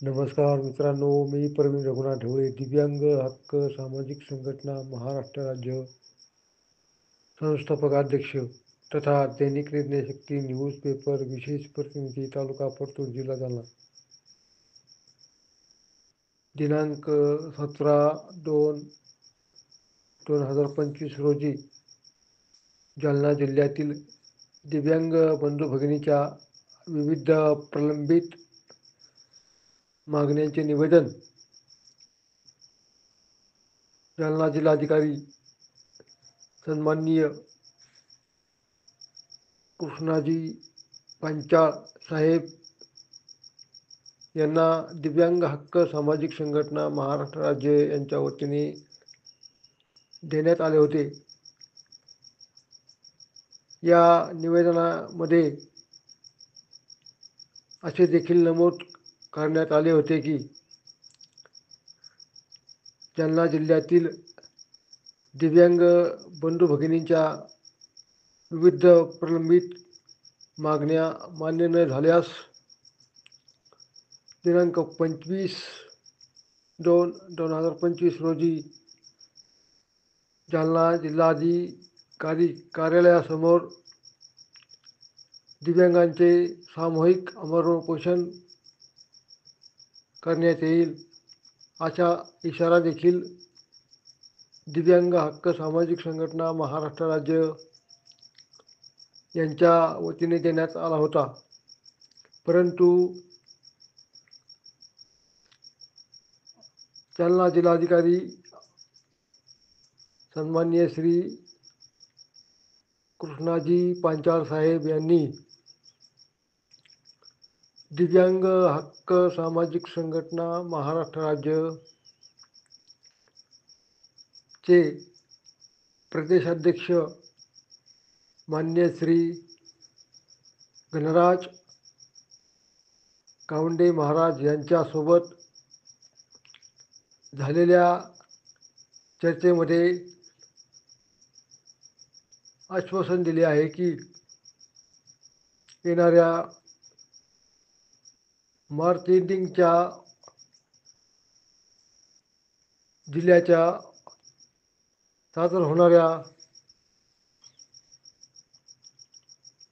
नमस्कार मित्रांनो, मी प्रवीण रघुनाथ ढवळे, दिव्यांग हक्क सामाजिक संघटना महाराष्ट्र राज्य संस्थापक अध्यक्ष तथा दैनिक निर्णय शक्ती न्यूजपेपर विशेष प्रतिनिधी तालुका परतूर जिल्हा जालना. दिनांक 17/2/2025 रोजी जालना जिल्ह्यातील दिव्यांग बंधू भगिनीच्या विविध प्रलंबित मागण्यांचे निवेदन जालना जिल्हाधिकारी सन्माननीय कृष्णाजी पांचाळ साहेब यांना दिव्यांग हक्क सामाजिक संघटना महाराष्ट्र राज्य यांच्या वतीने देण्यात आले होते. या निवेदनामध्ये असे देखील नमूद करण्यात आले होते की जालना जिल्ह्यातील दिव्यांग बंधू भगिनींच्या विविध प्रलंबित मागण्या मान्य न झाल्यास दिनांक 25/2/2025 रोजी जालना जिल्हाधिकारी कार्यालयासमोर दिव्यांगांचे सामूहिक आमरण उपोषण करण्यात येईल, असा इशारा देखील दिव्यांग हक्क सामाजिक संघटना महाराष्ट्र राज्य यांच्या वतीने देण्यात आला होता. परंतु जालना जिल्हाधिकारी सन्माननीय श्री कृष्णाजी पांचाळ साहेब यांनी दिव्यांग हक्क सामाजिक संघटना महाराष्ट्र राज्य चे प्रदेशाध्यक्ष मान्य श्री गणराज कावंडे महाराज यांच्यासोबत झालेल्या चर्चेमध्ये आश्वासन दिले आहे की येणाऱ्या मार्च एंडिंगच्या जिल्ह्याच्या सादर होणाऱ्या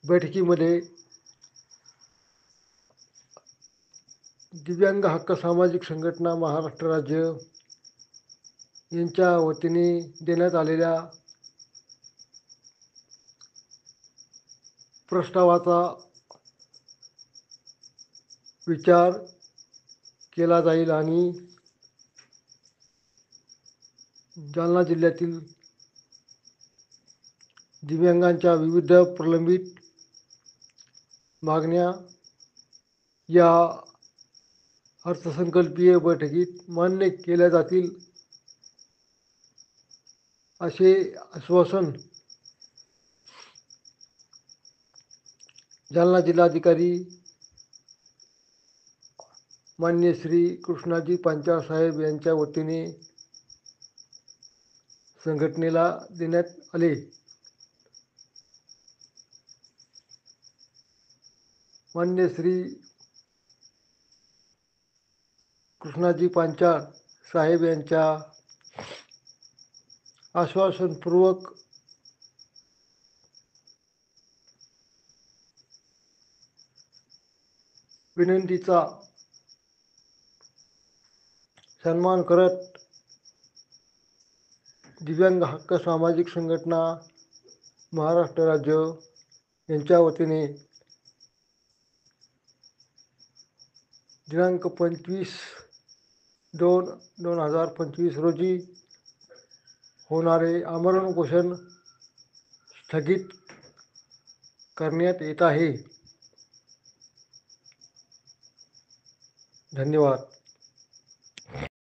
बैठकीमध्ये दिव्यांग हक्क सामाजिक संघटना महाराष्ट्र राज्य यांच्या वतीने देण्यात आलेल्या प्रस्तावाचा विचार केला जाईल आणि जालना जिल्ह्यातील दिव्यांगांच्या विविध प्रलंबित मागण्या या अर्थसंकल्पीय बैठकीत मान्य केल्या जातील, असे आश्वासन जालना जिल्हाधिकारी मान्य श्री कृष्णाजी पांचाळ साहेब यांच्या वतीने संघटनेला देण्यात आले. मान्य श्री कृष्णाजी पांचाळ साहेब यांच्या आश्वासनपूर्वक विनंतीचा सन्मान करत दिव्यांग हक्क सामाजिक संघटना महाराष्ट्र राज्य यांच्या वतीने दिनांक 25/2/2025 रोजी होणारे आमरण उपोषण स्थगित करण्यात येत आहे. धन्यवाद.